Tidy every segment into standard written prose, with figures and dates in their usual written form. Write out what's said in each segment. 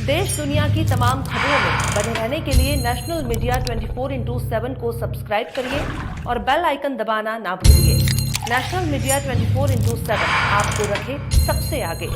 देश दुनिया की तमाम खबरों में बने रहने के लिए नेशनल मीडिया 24/7 को सब्सक्राइब करिए और बेल आइकन दबाना ना भूलिए। नेशनल मीडिया 24/7 आपको रखे सबसे आगे।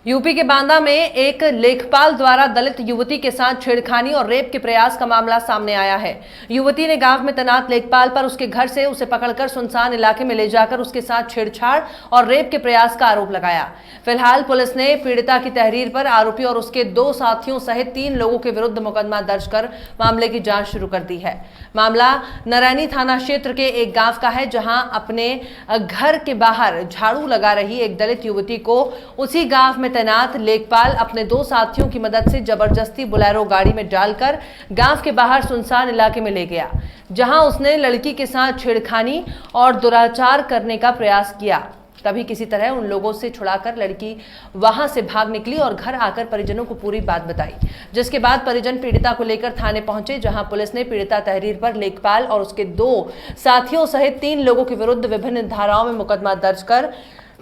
यूपी के बांदा में एक लेखपाल द्वारा दलित युवती के साथ छेड़खानी और रेप के प्रयास का मामला सामने आया है। युवती ने गांव में तैनात लेखपाल पर उसके घर से उसे पकड़कर सुनसान इलाके में ले जाकर उसके साथ छेड़छाड़ और रेप के प्रयास का आरोप लगाया। फिलहाल पुलिस ने पीड़िता की तहरीर पर आरोपी और उसके 2 साथियों सहित 3 लोगों के विरुद्ध मुकदमा दर्ज कर मामले की जांच शुरू कर दी है। मामला नारायणी थाना क्षेत्र के एक गांव का है, जहां अपने घर के बाहर झाड़ू लगा रही एक दलित युवती को उसी गांव में तैनात लेखपाल अपने 2 साथियों की मदद से जबरदस्ती बोलेरो गाड़ी में डालकर गांव के बाहर सुनसान इलाके में ले गया, जहां उसने लड़की के साथ छेड़खानी और दुराचार करने का प्रयास किया। तभी किसी तरह उन लोगों से छुड़ाकर लड़की वहां से भाग निकली और घर आकर परिजनों को पूरी बात बताई, जिसके बाद परिजन पीड़िता को लेकर थाने पहुंचे, जहां पुलिस ने पीड़िता तहरीर पर लेखपाल और उसके 2 साथियों सहित 3 लोगों के विरुद्ध विभिन्न धाराओं में मुकदमा दर्ज कर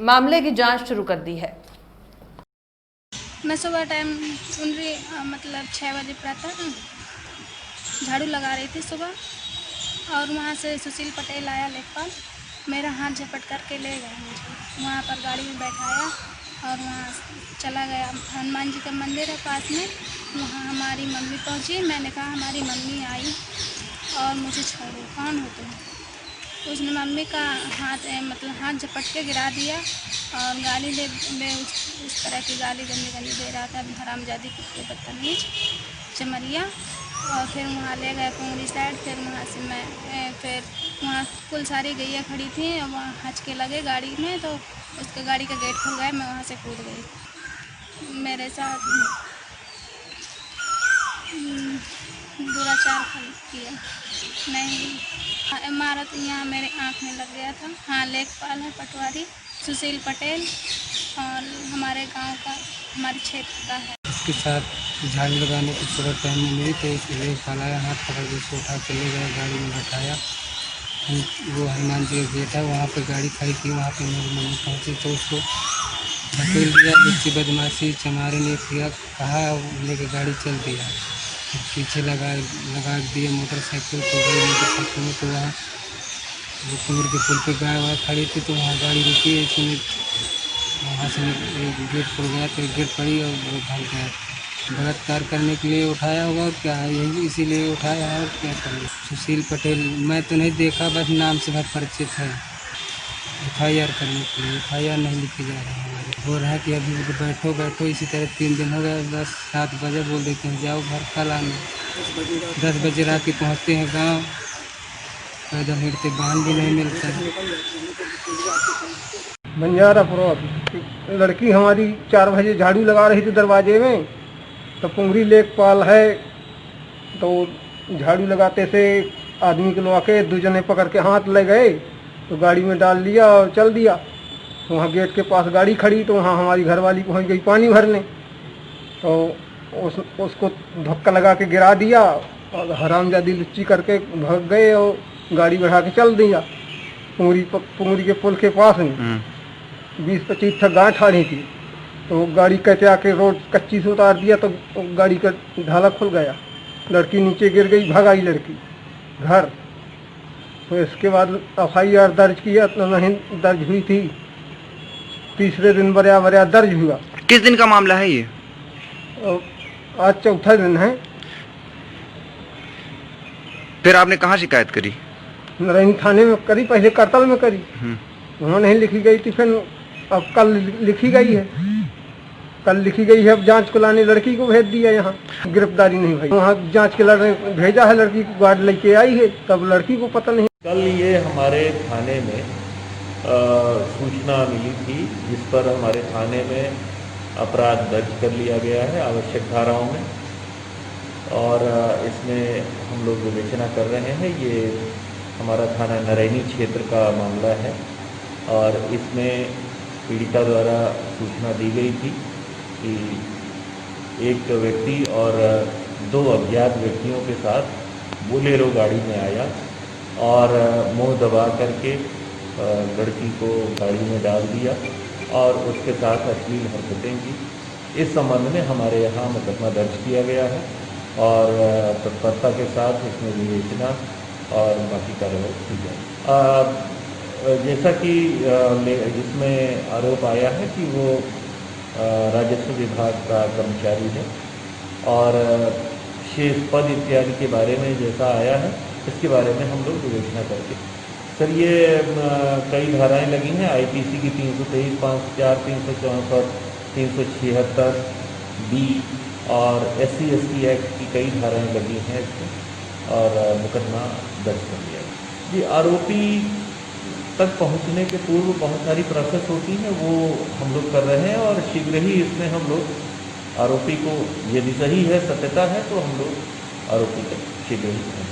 मामले की जांच शुरू कर दी है। मैं सुबह टाइम सुन रही मतलब 6 बजे प्रातः झाड़ू लगा रही थी सुबह, और वहाँ से सुशील पटेल आया लेखपाल, मेरा हाथ झपट करके ले गया मुझे, वहाँ पर गाड़ी में बैठाया और वहाँ चला गया। हनुमान जी का मंदिर है पास में, वहाँ हमारी मम्मी पहुँची। मैंने कहा हमारी मम्मी आई और मुझे छोड़ो, कौन हो तुम? उसने मम्मी का हाथ झपट के गिरा दिया और गाली दे उस तरह की गाली गंदी दे रहा था, हरामजादी कुत्ते बदतमीज चमरिया। और फिर वहाँ ले गए पुंगरी साइड। फिर वहाँ से मैं फिर वहाँ कुल सारी गैया खड़ी थी, वहाँ हँचके लगे गाड़ी में, तो उसके गाड़ी का गेट खुल गया, मैं वहाँ से कूद गई। मेरे साथ दुराचार किया। नहीं, इमारत यहाँ मेरे आँख में लग गया था। हाँ, लेखपाल है पटवारी सुशील पटेल और हमारे गांव का, हमारे क्षेत्र का है। उसके साथ झाड़ू लगाने की सूरत पहनने मिली तो उसने फलाया, हाथ पकड़ के उसको उठा के ले गया, गाड़ी में बैठाया। वो हनुमान जी का गेट है, वहाँ पर गाड़ी खड़ी थी, वहाँ पर मेरी मम्मी पहुँची तो उसको धकेल दिया। उसकी बदमाशी चमारे ने किया, कहा लेके गाड़ी चल दिया, पीछे लगा दिए मोटरसाइकिल को। गई मोटरसाइकिल में तो वहाँ वो कुंवर के पुल पे गाय वाय खड़ी थी, तो वहाँ गाड़ी रुकी। इसमें वहाँ से गेट खुल गया तो गेट पड़ी और वो भाग गया। बलात्कार करने के लिए उठाया होगा, क्या यही इसीलिए उठाया है, क्या करें। सुशील पटेल मैं तो नहीं देखा, बस नाम से बहुत परिचित है। FIR करने के लिए FIR नहीं लिखी जा रही है। हो रहा है कि अभी बैठो इसी तरह 3 दिन हो गए। बस 7 बजे बोल देते हैं जाओ घर, कल आना। 10 बजे रात के पहुँचते हैं गाँव, पैदल हिड़ते, वाहन भी नहीं मिलता है। बंजारापुरा लड़की हमारी 4 बजे झाड़ू लगा रही थी दरवाजे में, तो पुंगरी लेखपाल है, तो झाड़ू लगाते से आदमी को लगा के 2 जने पकड़ के हाथ ले गए, तो गाड़ी में डाल लिया और चल दिया। तो वहाँ गेट के पास गाड़ी खड़ी, तो वहाँ हमारी घरवाली पहुँच गई पानी भरने, तो उसको धक्का लगा के गिरा दिया और हरामजादी लुच्ची करके भाग गए और गाड़ी बढ़ा के चल दिया। पुंगरी के पुल के पास में 20-25 तक गाय ठाड़ी थी, तो गाड़ी कहते आके रोड कच्ची से उतार दिया, तो गाड़ी का ढाला खुल गया, लड़की नीचे गिर गई, भाग आई लड़की घर। तो इसके बाद FIR दर्ज किया, तो नहीं दर्ज हुई थी। तीसरे दिन बरिया दर्ज हुआ। किस दिन का मामला है ये? आज चौथा दिन है। फिर आपने कहाँ शिकायत करी? नारायणी थाने में करी, पहले करतल में करी, वहाँ नहीं लिखी गई थी, फिर अब कल लिखी गई है। अब जांच को लाने लड़की को भेज दिया, यहाँ गिरफ्तारी नहीं हुई। वहाँ जांच के लड़ने भेजा है, लड़की को गार्ड लेके आई है, तब लड़की को पता नहीं। कल ये हमारे थाने में सूचना मिली थी, जिस पर हमारे थाने में अपराध दर्ज कर लिया गया है आवश्यक धाराओं में, और इसमें हम लोग विवेचना कर रहे हैं। ये हमारा थाना नारायणी क्षेत्र का मामला है और इसमें पीड़िता द्वारा सूचना दी गई थी कि एक व्यक्ति और 2 अज्ञात व्यक्तियों के साथ बोलेरो गाड़ी में आया और मुंह दबा करके लड़की को गाड़ी में डाल दिया और उसके साथ अश्लील हरकतें की। इस संबंध में हमारे यहाँ मुकदमा दर्ज किया गया है और तत्परता के साथ इसमें विवेचना और बाकी कार्रवाई की जाए। जैसा कि इसमें आरोप आया है कि वो राजस्व विभाग का कर्मचारी है और शेष पद इत्यादि के बारे में जैसा आया है इसके बारे में हम लोग विवेचना करके सर ये कई धाराएं लगी हैं आईपीसी की 323, 504, 364, 376 बी और SC/ST एक्ट की कई धाराएं लगी हैं इसमें और मुकदमा दर्ज कर लिया है। जी आरोपी तक पहुंचने के पूर्व बहुत सारी प्रोसेस होती हैं वो हम लोग कर रहे हैं और शीघ्र ही इसमें हम लोग आरोपी को यदि सही है सत्यता है तो हम लोग आरोपी तक शीघ्र ही